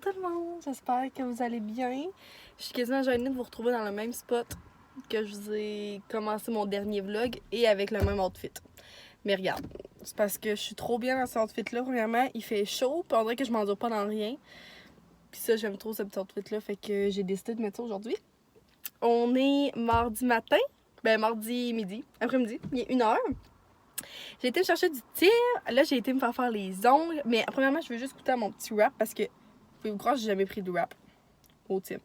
Tout le monde, j'espère que vous allez bien. Je suis quasiment gênée de vous retrouver dans le même spot que je vous ai commencé mon dernier vlog et avec le même outfit. Mais regarde, c'est parce que je suis trop bien dans cet outfit-là. Premièrement, il fait chaud, puis on dirait que je m'endure pas dans rien. Puis ça, j'aime trop ce petit outfit-là, fait que j'ai décidé de mettre ça aujourd'hui. On est mardi matin, mardi midi, après-midi, il est 1h. J'ai été me chercher du tir, là j'ai été me faire les ongles, mais premièrement, je veux juste goûter à mon petit wrap parce que pouvez-vous croire que j'ai jamais pris de wrap au type.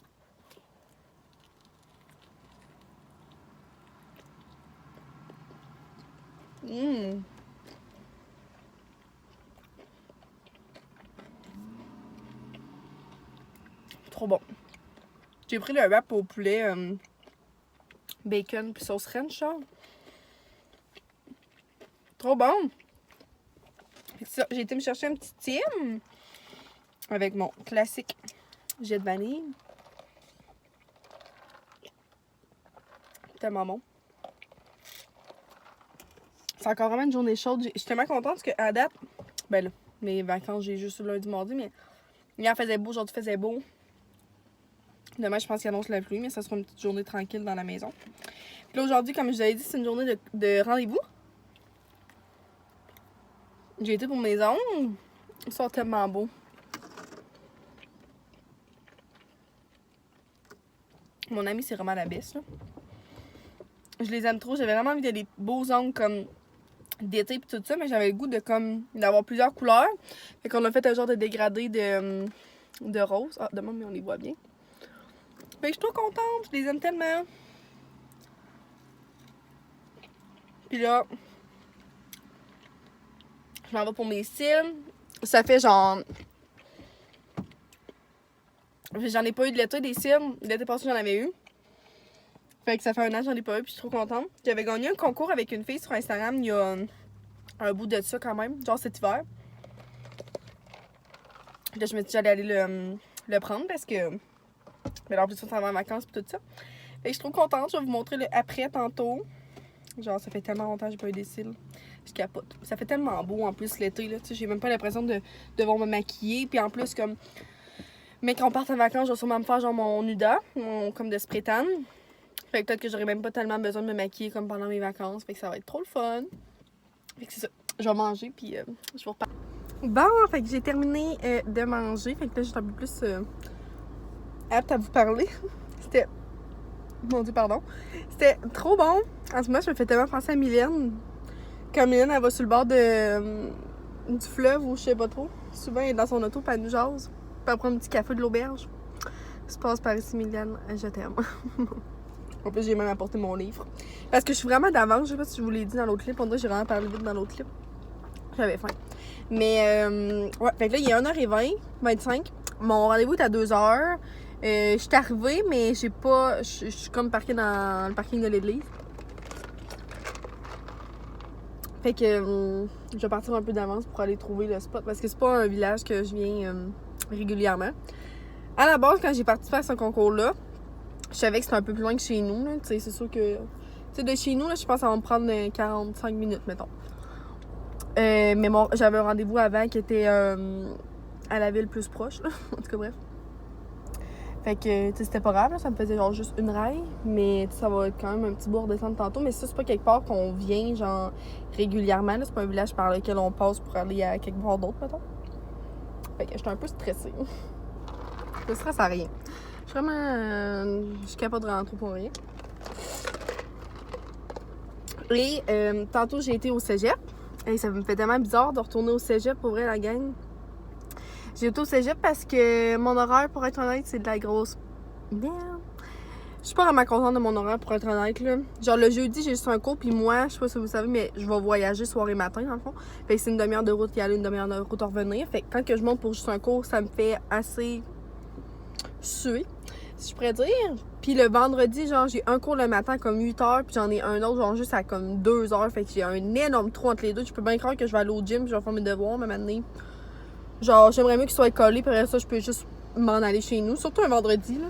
Trop bon. J'ai pris le wrap au poulet bacon puis sauce ranch, genre. Trop bon. J'ai été me chercher un petit Tim avec mon classique jet de vanille. Tellement bon. C'est encore vraiment une journée chaude. Je suis tellement contente parce qu'à date, ben là, mes vacances, j'ai juste le lundi, mardi, mais hier faisait beau, aujourd'hui faisait beau. Demain, je pense qu'il annonce la pluie, mais ça sera une petite journée tranquille dans la maison. Puis là, aujourd'hui, comme je vous avais dit, c'est une journée de rendez-vous. J'ai été pour mes ongles. Ils sont tellement beaux. Mon amie, c'est vraiment la baisse, là. Je les aime trop. J'avais vraiment envie de des beaux ongles comme d'été et tout ça, mais j'avais le goût de d'avoir plusieurs couleurs. Fait qu'on a fait un genre de dégradé de rose. Ah, demain, mais on les voit bien. Fait que je suis trop contente. Je les aime tellement. Puis là, je m'en vais pour mes cils. Ça fait genre... J'en ai pas eu de l'été des cils. L'été passé, j'en avais eu. Fait que ça fait un an que j'en ai pas eu, puis je suis trop contente. J'avais gagné un concours avec une fille sur Instagram il y a un bout de ça quand même, genre cet hiver. Là, je me suis dit j'allais aller le prendre parce que... Mais en plus, on s'en va en vacances et tout ça. Fait que je suis trop contente. Je vais vous montrer le après tantôt. Genre, ça fait tellement longtemps que j'ai pas eu des cils. Je capote. Ça fait tellement beau en plus l'été, là. Tu sais, j'ai même pas l'impression de devoir me maquiller. Puis en plus, comme... Mais quand on part en vacances, je vais sûrement me faire genre mon Nuda, comme de spray tan. Fait que peut-être que j'aurais même pas tellement besoin de me maquiller comme pendant mes vacances. Fait que ça va être trop le fun. Fait que c'est ça. Je vais manger puis je vous reparle. Bon, fait que j'ai terminé de manger. Fait que là, j'étais un peu plus apte à vous parler. C'était... Mon Dieu, pardon. C'était trop bon. En ce moment, je me fais tellement penser à Mylène. Quand Mylène, elle va sur le bord du fleuve ou je sais pas trop. Souvent, elle est dans son auto, puis elle nous jase. Puis elle prend un petit café de l'auberge. Se passe par ici, Mylène. Je t'aime. En plus, j'ai même apporté mon livre. Parce que je suis vraiment d'avance. Je sais pas si je vous l'ai dit dans l'autre clip. On dirait que j'ai vraiment parlé vite dans l'autre clip. J'avais faim. Mais, ouais. Fait que là, il est 1h20, 25. Mon rendez-vous est à 2h. Je suis arrivée, mais j'ai pas... Je suis comme parquée dans le parking de l'église. Fait que je vais partir un peu d'avance pour aller trouver le spot. Parce que c'est pas un village que je viens régulièrement. À la base, quand j'ai parti faire ce concours-là, je savais que c'était un peu plus loin que chez nous. Tu sais, c'est sûr que... Tu sais, de chez nous, là, je pense que ça va me prendre 45 minutes, mettons. Mais j'avais un rendez-vous avant qui était à la ville plus proche, là. En tout cas, bref. Fait que, tu sais, c'était pas grave, là. Ça me faisait genre juste une raille. Mais ça va être quand même un petit bout redescendre tantôt. Mais ça, c'est pas quelque part qu'on vient, genre, régulièrement, là. C'est pas un village par lequel on passe pour aller à quelque part d'autre, mettons. Fait que j'étais un peu stressée. Je me stresse à rien. Je suis vraiment... je suis capable de rentrer pour rien. Et tantôt, j'ai été au cégep. Et ça me fait tellement bizarre de retourner au cégep, pour vrai, la gang. J'ai été au cégep parce que mon horaire, pour être honnête, c'est de la grosse merde. Je suis pas vraiment contente de mon horaire, pour être honnête, là. Genre, le jeudi, j'ai juste un cours, puis moi, je sais pas si vous savez, mais je vais voyager soir et matin, dans le fond. Fait que c'est une demi-heure de route y aller, une demi-heure de route à revenir. Fait que quand que je monte pour juste un cours, ça me fait assez suer, si je pourrais dire. Puis le vendredi, genre, j'ai un cours le matin comme 8h, puis j'en ai un autre, genre, juste à comme 2h. Fait que j'ai un énorme trou entre les deux. Je peux bien croire que je vais aller au gym, puis je vais faire mes devoirs, mais maintenant. Genre, j'aimerais mieux qu'ils soient collés, puis après ça, je peux juste m'en aller chez nous. Surtout un vendredi, là.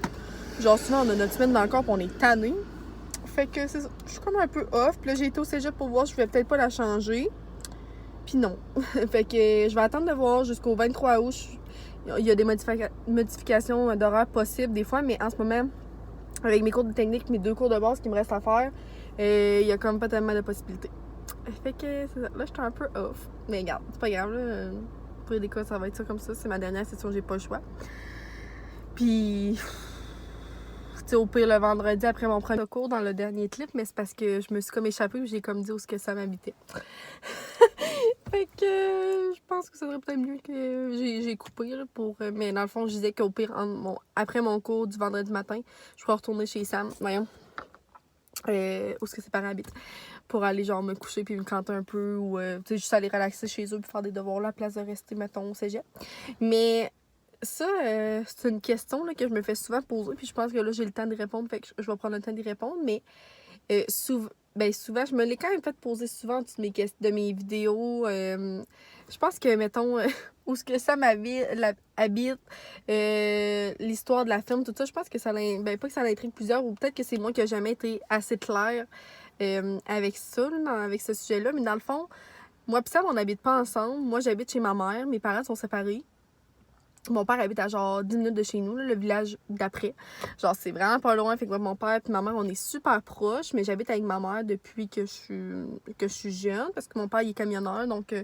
Genre, souvent, on a notre semaine dans le corps, puis on est tanné. Fait que c'est ça. Je suis comme un peu off. Puis là, j'ai été au cégep pour voir, je vais peut-être pas la changer. Puis non. Fait que je vais attendre de voir jusqu'au 23 août. il y a des modifications d'horaire possibles des fois, mais en ce moment, avec mes cours de technique, mes 2 cours de base qui me restent à faire, il y a comme pas tellement de possibilités. Fait que c'est ça. Là, j'étais un peu off. Mais regarde, c'est pas grave, là. Pour les cas, ça va être ça comme ça. C'est ma dernière session, j'ai pas le choix. Puis, tu sais, au pire, le vendredi, après mon premier cours dans le dernier clip, mais c'est parce que je me suis comme échappée et j'ai comme dit où ce que ça m'habitait. Fait que je pense que ça serait peut-être mieux que j'ai coupé, là, pour... mais dans le fond, je disais qu'au pire, après mon cours du vendredi matin, je pourrais retourner chez Sam, voyons, où est-ce que ses parents habitent, pour aller genre me coucher puis me canter un peu ou tu sais, juste aller relaxer chez eux puis faire des devoirs là à place de rester, mettons, au cégep. Mais ça, c'est une question là, que je me fais souvent poser puis je pense que là, j'ai le temps de répondre, fait que je vais prendre le temps d'y répondre, mais souvent, je me l'ai quand même fait poser souvent de mes vidéos. Je pense que, mettons, où ce que Sam habite, l'histoire de la ferme, tout ça, je pense que ça pas que ça l'intrigue plusieurs, ou peut-être que c'est moi qui n'ai jamais été assez claire avec ça, là, avec ce sujet-là. Mais dans le fond, moi et Sam, on n'habite pas ensemble. Moi, j'habite chez ma mère. Mes parents sont séparés. Mon père habite à genre 10 minutes de chez nous, là, le village d'après. Genre, c'est vraiment pas loin. Fait que mon père et ma mère, on est super proches. Mais j'habite avec ma mère depuis que je suis jeune. Parce que mon père, il est camionneur. Donc,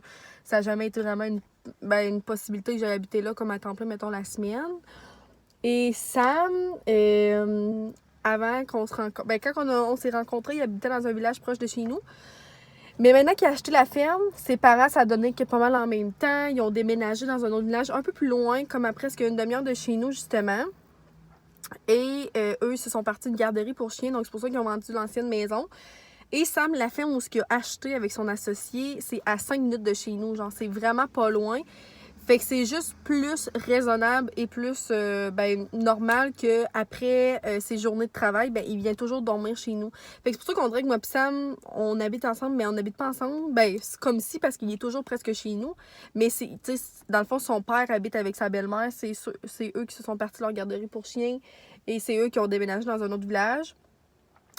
ça n'a jamais été vraiment une possibilité que j'aille habiter là comme à temps plein, mettons, la semaine. Et Sam, avant qu'on se rencontre... quand on s'est rencontrés, il habitait dans un village proche de chez nous. Mais maintenant qu'il a acheté la ferme, ses parents, ça a donné que pas mal en même temps. Ils ont déménagé dans un autre village un peu plus loin, comme à presque une demi-heure de chez nous, justement. Et eux, ils se sont partis de garderie pour chiens, donc c'est pour ça qu'ils ont vendu l'ancienne maison. Et Sam, la ferme où ce qu'il a acheté avec son associé, c'est à 5 minutes de chez nous. Genre, c'est vraiment pas loin. Fait que c'est juste plus raisonnable et plus normal qu'après ses journées de travail, il vient toujours dormir chez nous. Fait que c'est pour ça qu'on dirait que moi et Sam, on habite ensemble, mais on n'habite pas ensemble. C'est comme si, parce qu'il est toujours presque chez nous. Mais c'est, tu sais, dans le fond, son père habite avec sa belle-mère. C'est eux qui se sont partis de leur garderie pour chiens. Et c'est eux qui ont déménagé dans un autre village.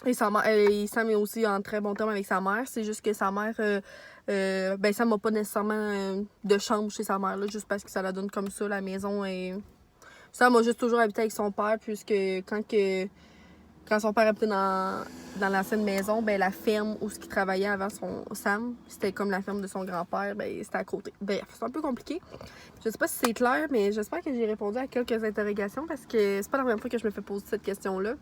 Et Sam est aussi en très bon terme avec sa mère. C'est juste que sa mère... Sam n'a pas nécessairement de chambre chez sa mère, là, juste parce que ça la donne comme ça, la maison. Et Sam a juste toujours habité avec son père, puisque quand son père habitait dans l'ancienne maison, la ferme où il travaillait avant Sam, c'était comme la ferme de son grand-père, c'était à côté. Bref, c'est un peu compliqué. Je sais pas si c'est clair, mais j'espère que j'ai répondu à quelques interrogations, parce que c'est pas la première fois que je me fais poser cette question-là.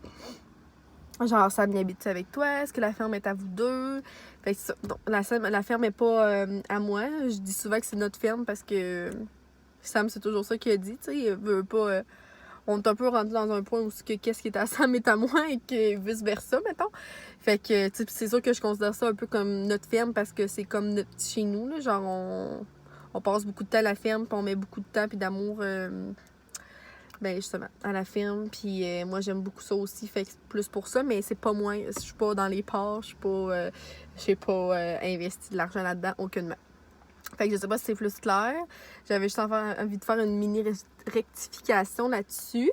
Genre, Sam habite avec toi? Est-ce que la ferme est à vous deux? Fait que ça, non, la ferme est pas à moi. Je dis souvent que c'est notre ferme parce que Sam, c'est toujours ça qu'il a dit. Tu sais, il veut pas. On est un peu rendu dans un point où qu'est-ce qui est à Sam est à moi et que vice-versa, mettons. Fait que, tu sais, c'est sûr que je considère ça un peu comme notre ferme parce que c'est comme notre petit chez nous, là. Genre, on passe beaucoup de temps à la ferme, puis on met beaucoup de temps puis d'amour. Justement, à la ferme. Puis moi, j'aime beaucoup ça aussi. Fait que c'est plus pour ça, mais c'est pas moi. Je suis pas dans les parts. J'ai pas investi de l'argent là-dedans, aucunement. Fait que je sais pas si c'est plus clair. J'avais juste envie de faire une mini rectification là-dessus.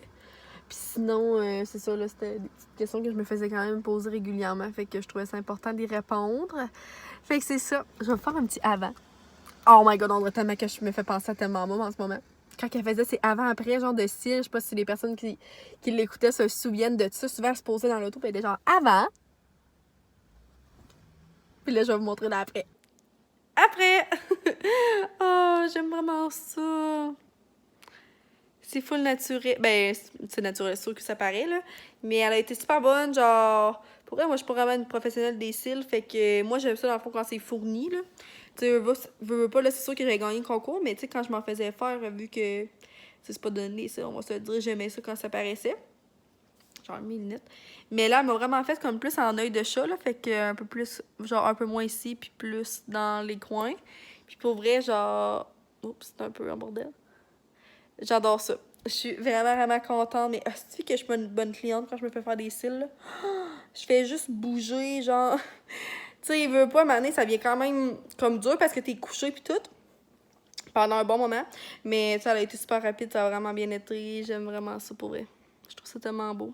Puis sinon, c'est ça, là, c'était des petites questions que je me faisais quand même poser régulièrement. Fait que je trouvais ça important d'y répondre. Fait que c'est ça. Je vais faire un petit avant. Oh my god, on dirait tellement que je me fais penser à tellement moi en ce moment. Quand elle faisait ses avant-après, genre de style, je sais pas si les personnes qui l'écoutaient se souviennent de ça. Souvent, elle se posait dans l'auto, puis elle était genre avant. Puis là, je vais vous montrer l'après. Après! Oh, j'aime vraiment ça. C'est full naturel. C'est naturel, c'est sûr que ça paraît, là. Mais elle a été super bonne, genre... Pour vrai, moi, je suis pas vraiment une professionnelle des cils, fait que moi, j'aime ça, dans le fond, quand c'est fourni, là. Tu sais, veux pas, là, c'est sûr que j'ai gagné le concours, mais tu sais, quand je m'en faisais faire, vu que c'est pas donné, ça, on va se le dire, j'aimais ça quand ça paraissait. Genre 1000 lunettes. Mais là, elle m'a vraiment fait comme plus en œil de chat, là, fait que un peu plus, genre un peu moins ici, puis plus dans les coins. Puis pour vrai, genre... Oups, c'est un peu un bordel. J'adore ça. Je suis vraiment, vraiment contente. Mais est-ce que je suis pas une bonne cliente quand je me fais faire des cils, là? Je fais juste bouger, genre... Tu sais, il veut pas, m'amener, ça vient quand même comme dur parce que t'es couché pis tout. Pendant un bon moment. Mais ça a été super rapide, ça a vraiment bien été. J'aime vraiment ça pour vrai. Je trouve ça tellement beau.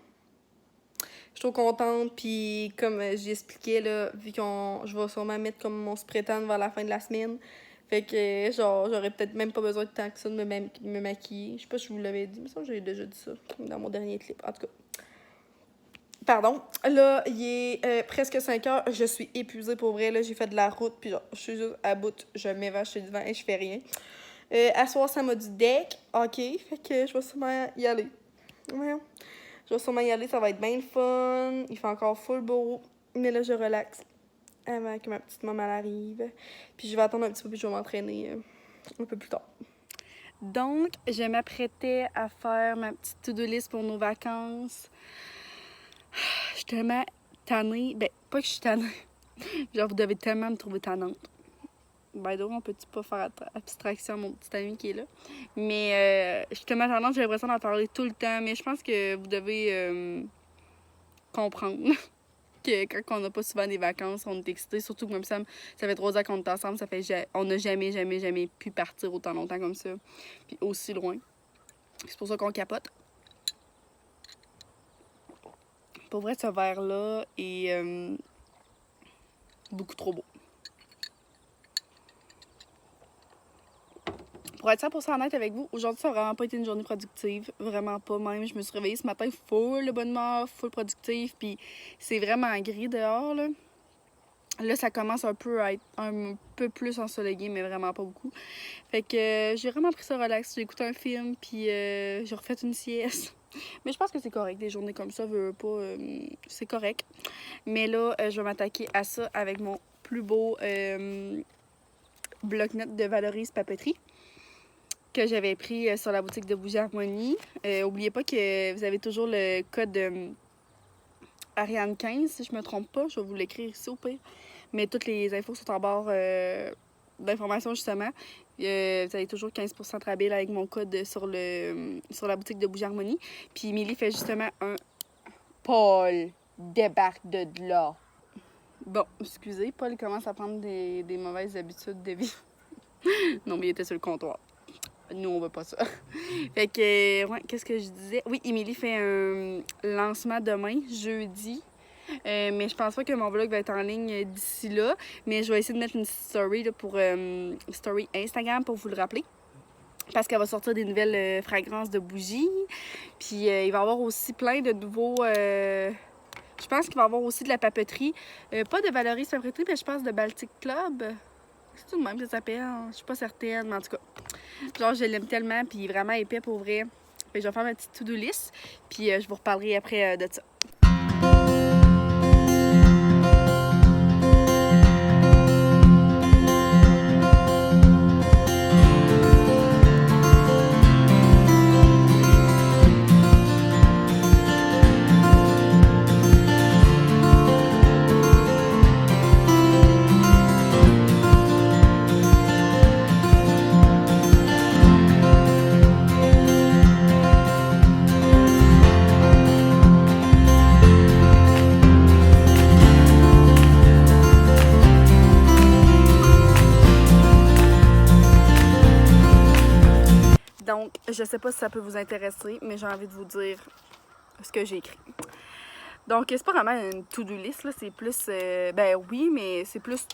Je suis trop contente. Puis comme j'expliquais, là, vu je vais sûrement mettre comme mon spray tan vers la fin de la semaine. Fait que, genre, j'aurais peut-être même pas besoin de tant que ça de me maquiller. Je sais pas si je vous l'avais dit, mais ça, j'ai déjà dit ça dans mon dernier clip. En tout cas. Pardon. Là, il est presque 5 heures. Je suis épuisée pour vrai. Là, j'ai fait de la route. Puis genre, je suis juste à bout. Je m'évache sur le divan et je fais rien. À soir, ça m'a du deck. OK. Fait que je vais sûrement y aller. Ouais. Je vais sûrement y aller. Ça va être bien le fun. Il fait encore full beau. Mais là, je relaxe avant que ma petite maman arrive. Puis je vais attendre un petit peu puis je vais m'entraîner un peu plus tard. Donc, je m'apprêtais à faire ma petite to-do list pour nos vacances. Je suis tellement tannée. Ben, pas que je suis tannée. Genre, vous devez tellement me trouver tannante. By the way, on peut-tu pas faire abstraction à mon petit ami qui est là? Mais je suis tellement tannante, j'ai l'impression d'en parler tout le temps. Mais je pense que vous devez comprendre que quand on n'a pas souvent des vacances, on est excité. Surtout que même ça fait 3 ans qu'on est ensemble. On n'a jamais pu partir autant longtemps comme ça. Puis aussi loin. C'est pour ça qu'on capote. Pour vrai, ce verre-là est beaucoup trop beau. Pour être 100% honnête avec vous, aujourd'hui, ça n'a vraiment pas été une journée productive. Vraiment pas même. Je me suis réveillée ce matin full de bonne humeur, full productive. Puis c'est vraiment gris dehors, là. Là, ça commence un peu à être un peu plus ensoleillé, mais vraiment pas beaucoup. Fait que j'ai vraiment pris ça relax. J'ai écouté un film, puis j'ai refait une sieste. Mais je pense que c'est correct. Des journées comme ça, c'est correct. Mais là, je vais m'attaquer à ça avec mon plus beau bloc-notes de Valorise Papeterie que j'avais pris sur la boutique de Bougie Harmonie. N'oubliez pas que vous avez toujours le code Ariane 15, si je me trompe pas. Je vais vous l'écrire ici au pire. Mais toutes les infos sont en barre d'informations, justement. Vous avez toujours 15% de rabais avec mon code sur la boutique de Bougie Harmonie. Puis Émilie fait justement un Paul débarque de là. Bon, excusez, Paul commence à prendre des mauvaises habitudes de vie. Non, mais il était sur le comptoir. Nous, on veut pas ça. Fait que, ouais, qu'est-ce que je disais? Oui, Émilie fait un lancement demain, jeudi. Mais je pense pas que mon vlog va être en ligne d'ici là. Mais je vais essayer de mettre une story là, pour story Instagram pour vous le rappeler. Parce qu'elle va sortir des nouvelles fragrances de bougies. Puis il va y avoir aussi plein de nouveaux... je pense qu'il va y avoir aussi de la papeterie. Pas de Valorise Papeterie, mais je pense de Baltic Club. C'est tout de même que ça s'appelle. Je suis pas certaine, mais en tout cas. Genre, je l'aime tellement, puis il est vraiment épais pour vrai. Fait que je vais faire ma petite to-do list, puis je vous reparlerai après de ça. Donc, je sais pas si ça peut vous intéresser, mais j'ai envie de vous dire ce que j'ai écrit. Donc, c'est pas vraiment une to-do list, là. C'est plus... ben oui, mais c'est plus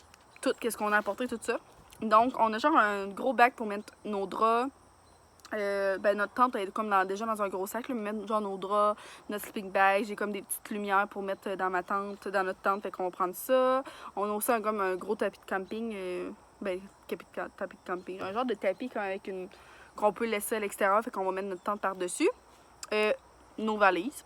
tout, qu'est-ce qu'on a apporté, tout ça. Donc, on a genre un gros bac pour mettre nos draps. Ben notre tente est comme déjà dans un gros sac, là, mettre genre nos draps, notre sleeping bag. J'ai comme des petites lumières pour mettre dans notre tente, fait qu'on va prendre ça. On a aussi comme un gros tapis de camping, tapis de camping, un genre de tapis qu'on peut laisser à l'extérieur, fait qu'on va mettre notre tente par-dessus. Nos valises,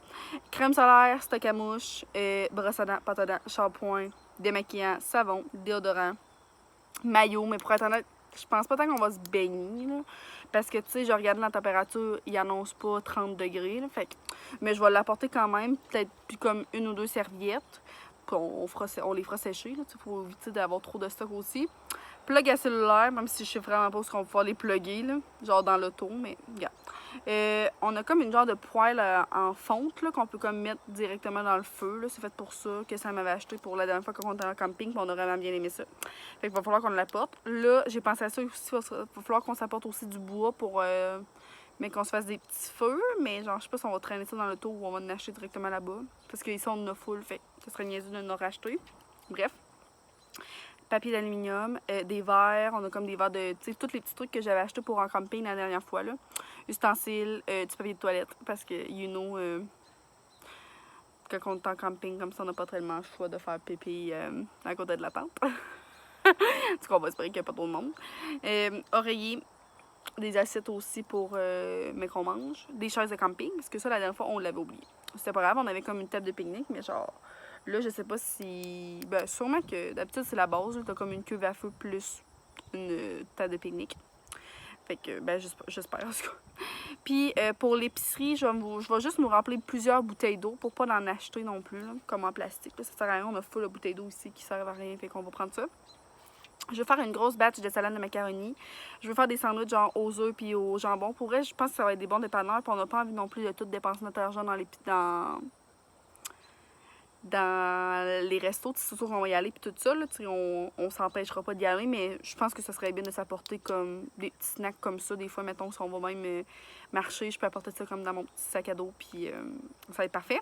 crème solaire, stock à mouche, brosse à dents, pâte à dents, shampoing, démaquillant, savon, déodorant, maillot, mais pour être honnête, je pense pas tant qu'on va se baigner, là, parce que, tu sais, je regarde la température, il annonce pas 30 degrés, là, fait que, mais je vais l'apporter quand même, peut-être plus comme 1 ou 2 serviettes, puis on les fera sécher, là, pour éviter d'avoir trop de stock aussi. Plug à cellulaire, même si je sais vraiment pas où on va pouvoir les plugger, là, genre dans l'auto, mais regarde. On a comme une genre de poêle en fonte là, qu'on peut comme mettre directement dans le feu. C'est fait pour ça que ça m'avait acheté pour la dernière fois qu'on était en camping, puis on a vraiment bien aimé ça. Fait qu'il va falloir qu'on l'apporte. Là, j'ai pensé à ça aussi, il va falloir qu'on s'apporte aussi du bois pour mais qu'on se fasse des petits feux. Mais genre, je sais pas si on va traîner ça dans l'auto ou on va en acheter directement là-bas. Parce qu'ici, on en a full, fait que ça serait niaiseux de nous racheter. Bref. papier d'aluminium, des verres. On a comme des verres de... Tu sais, tous les petits trucs que j'avais achetés pour en camping la dernière fois, là. Ustensiles, du papier de toilette, parce que, you know, quand on est en camping, comme ça, on n'a pas tellement le choix de faire pipi à côté de la tente. Du coup, on va espérer qu'il n'y a pas trop de monde. Oreiller, des assiettes aussi pour mais qu'on mange. Des chaises de camping, parce que ça, la dernière fois, on l'avait oublié. C'était pas grave, on avait comme une table de pique-nique, mais genre, là, je sais pas si... Ben, sûrement que d'habitude, c'est la base. T'as comme une cuve à feu plus une table de pique-nique. Fait que, ben, j'espère, en tout cas. Puis, pour l'épicerie, je vais juste nous remplir plusieurs bouteilles d'eau pour pas en acheter non plus, là, comme en plastique. Là, ça sert à rien, on a full de bouteilles d'eau ici qui servent à rien, fait qu'on va prendre ça. Je vais faire une grosse batch de salade de macaroni. Je vais faire des sandwichs genre aux œufs puis au jambon. Pour vrai, je pense que ça va être des bons dépanneurs. Puis on n'a pas envie non plus de tout dépenser notre argent dans les restos. C'est sûr qu'on va y aller puis tout ça. Là, on s'empêchera pas d'y aller. Mais je pense que ça serait bien de s'apporter comme des petits snacks comme ça. Des fois, mettons, si on va même marcher, je peux apporter ça comme dans mon petit sac à dos. Puis ça va être parfait.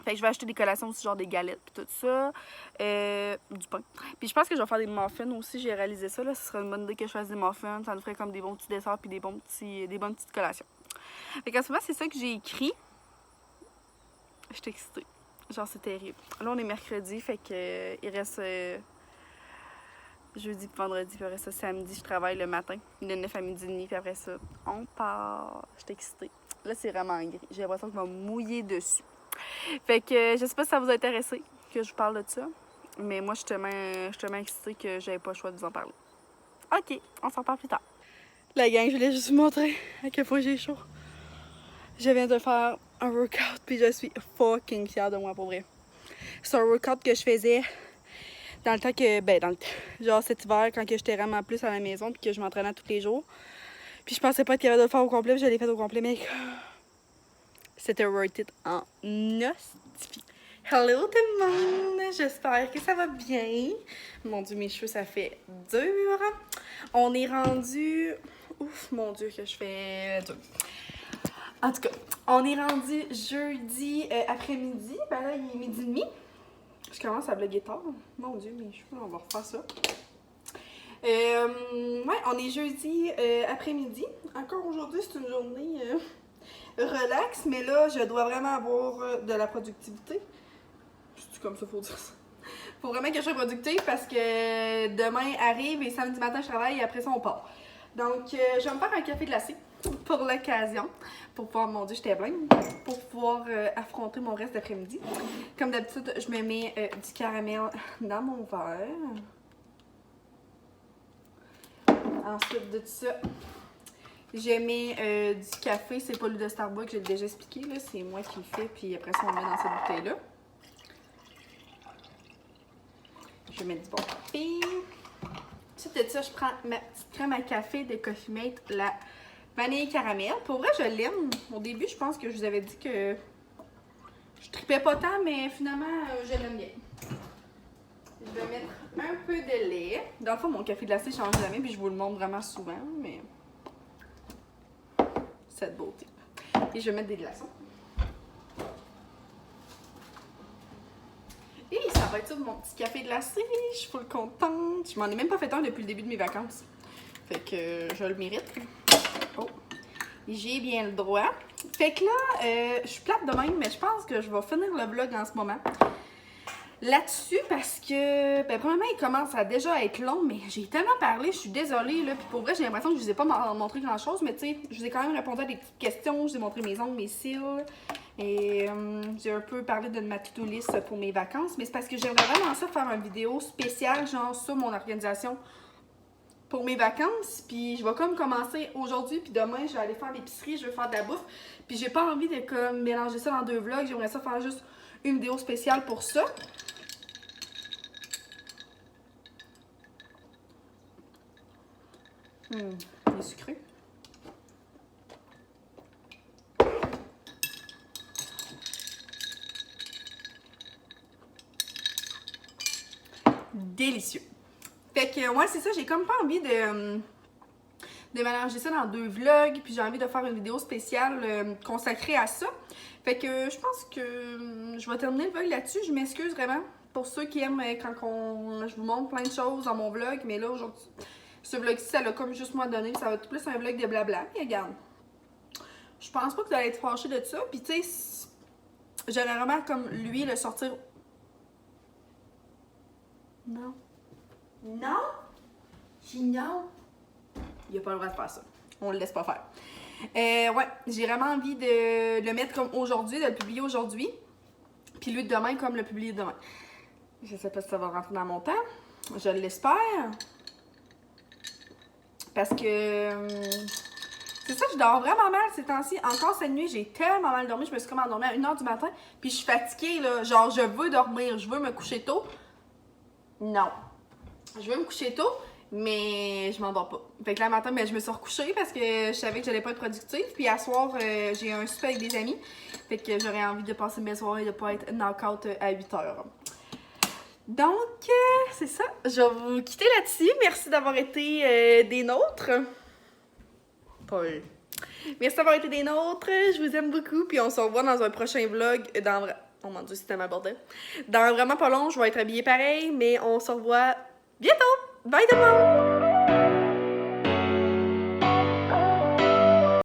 Fait que je vais acheter des collations aussi, genre des galettes puis tout ça, du pain. Puis je pense que je vais faire des muffins aussi, j'ai réalisé ça, là. Ce serait une bonne idée que je fasse des muffins, ça nous ferait comme des bons petits desserts puis des bonnes petites collations. Fait qu'en ce moment, c'est ça que j'ai écrit. Je suis excitée. Genre, c'est terrible. Là, on est mercredi, fait que il reste jeudi puis vendredi, puis après ça, samedi, je travaille le matin, de 9 à midi et demi, puis après ça, on part. Je suis excitée. Là, c'est vraiment gris. J'ai l'impression que je vais me mouiller dessus. Fait que je sais pas si ça vous a intéressé que je vous parle de ça. Mais moi, je suis tellement excitée que j'avais pas le choix de vous en parler. Ok, on s'en parle plus tard. La gang, je voulais juste vous montrer à quel point j'ai chaud. Je viens de faire un workout puis je suis fucking fière de moi pour vrai. C'est un workout que je faisais dans le temps que, genre cet hiver quand j'étais vraiment plus à la maison puis que je m'entraînais tous les jours. Puis je pensais pas être capable de le faire au complet, puis je l'ai fait au complet, mais c'était worth it en hostie. Hello tout le monde! J'espère que ça va bien. Mon Dieu, mes cheveux, ça fait dur. On est rendu... Ouf, mon Dieu, que je fais dur. En tout cas, on est rendu jeudi après-midi. Ben là, il est 12h30. Je commence à bloguer tard. Mon Dieu, mes cheveux, on va refaire ça. Ouais, on est jeudi après-midi. Encore aujourd'hui, c'est une journée relax, mais là, je dois vraiment avoir de la productivité. C'est comme ça, faut dire ça. Faut vraiment que je sois productive parce que demain arrive et samedi matin, je travaille et après ça, on part. Donc, je vais me faire un café glacé pour l'occasion. Pour pouvoir, mon Dieu, j'étais blême. Pour pouvoir affronter mon reste d'après-midi. Comme d'habitude, je me mets du caramel dans mon verre. Ensuite de tout ça, je mets du café. C'est pas le de Starbucks, j'ai déjà expliqué. C'est moi qui le fais. Puis après ça, on le met dans cette bouteille-là. Je vais mettre du bon café. Ensuite de ça, je prends ma petite crème à café de Coffee Mate, la vanille caramel. Pour vrai, je l'aime. Au début, je pense que je vous avais dit que je tripais pas tant, mais finalement, je l'aime bien. Je vais mettre un peu de lait. Dans le fond, mon café glacé change jamais, puis je vous le montre vraiment souvent, mais cette beauté. Et je vais mettre des glaçons. Et ça va être ça, mon petit café glacé. Je suis full contente. Je m'en ai même pas fait un depuis le début de mes vacances. Fait que je le mérite. Oh, j'ai bien le droit. Fait que là, je suis plate de même, mais je pense que je vais finir le vlog en ce moment. Là-dessus, parce que, premièrement, il commence à déjà être long, mais j'ai tellement parlé, je suis désolée, là. Puis pour vrai, j'ai l'impression que je vous ai pas montré grand-chose, mais tu sais, je vous ai quand même répondu à des petites questions. Je vous ai montré mes ongles, mes cils. Et j'ai un peu parlé de ma to-do list pour mes vacances, mais c'est parce que j'aimerais vraiment ça faire une vidéo spéciale, genre sur mon organisation pour mes vacances. Puis je vais comme commencer aujourd'hui, puis demain, je vais aller faire l'épicerie, je vais faire de la bouffe. Puis j'ai pas envie de comme mélanger ça dans 2 vlogs, j'aimerais ça faire juste une vidéo spéciale pour ça. Il est sucré. Délicieux. Fait que, ouais, c'est ça, j'ai comme pas envie de mélanger ça dans 2 vlogs, puis j'ai envie de faire une vidéo spéciale consacrée à ça. Fait que je pense que je vais terminer le vlog là-dessus. Je m'excuse vraiment pour ceux qui aiment je vous montre plein de choses dans mon vlog, mais là, aujourd'hui, ce vlog-ci, ça l'a comme juste moi donné, ça va être plus un vlog de blabla, mais regarde. Je pense pas que vous allez être fâchés de ça, puis tu sais, j'allais vraiment comme lui le sortir. Non. Non? J'ai non. Il a pas le droit de faire ça. On le laisse pas faire. Ouais, j'ai vraiment envie de le mettre comme aujourd'hui, de le publier aujourd'hui. Puis lui demain comme le publier demain. Je sais pas si ça va rentrer dans mon temps. Je l'espère. Parce que c'est ça, je dors vraiment mal ces temps-ci. Encore cette nuit, j'ai tellement mal dormi. Je me suis comme endormie à 1h du matin. Puis je suis fatiguée, là. Genre, je veux dormir. Je veux me coucher tôt. Non. Je veux me coucher tôt, mais je m'endors pas. Fait que là, matin, je me suis recouchée parce que je savais que j'allais pas être productive. Puis à soir, j'ai un souper avec des amis. Fait que j'aurais envie de passer mes soirées et de pas être knock-out à 8h. Donc, c'est ça. Je vais vous quitter là-dessus. Merci d'avoir été des nôtres. Paul. Merci d'avoir été des nôtres. Je vous aime beaucoup. Puis on se revoit dans un prochain vlog. Oh mon Dieu, c'était ma bordel. Dans vraiment pas long, je vais être habillée pareil. Mais on se revoit bientôt. Bye tout le monde!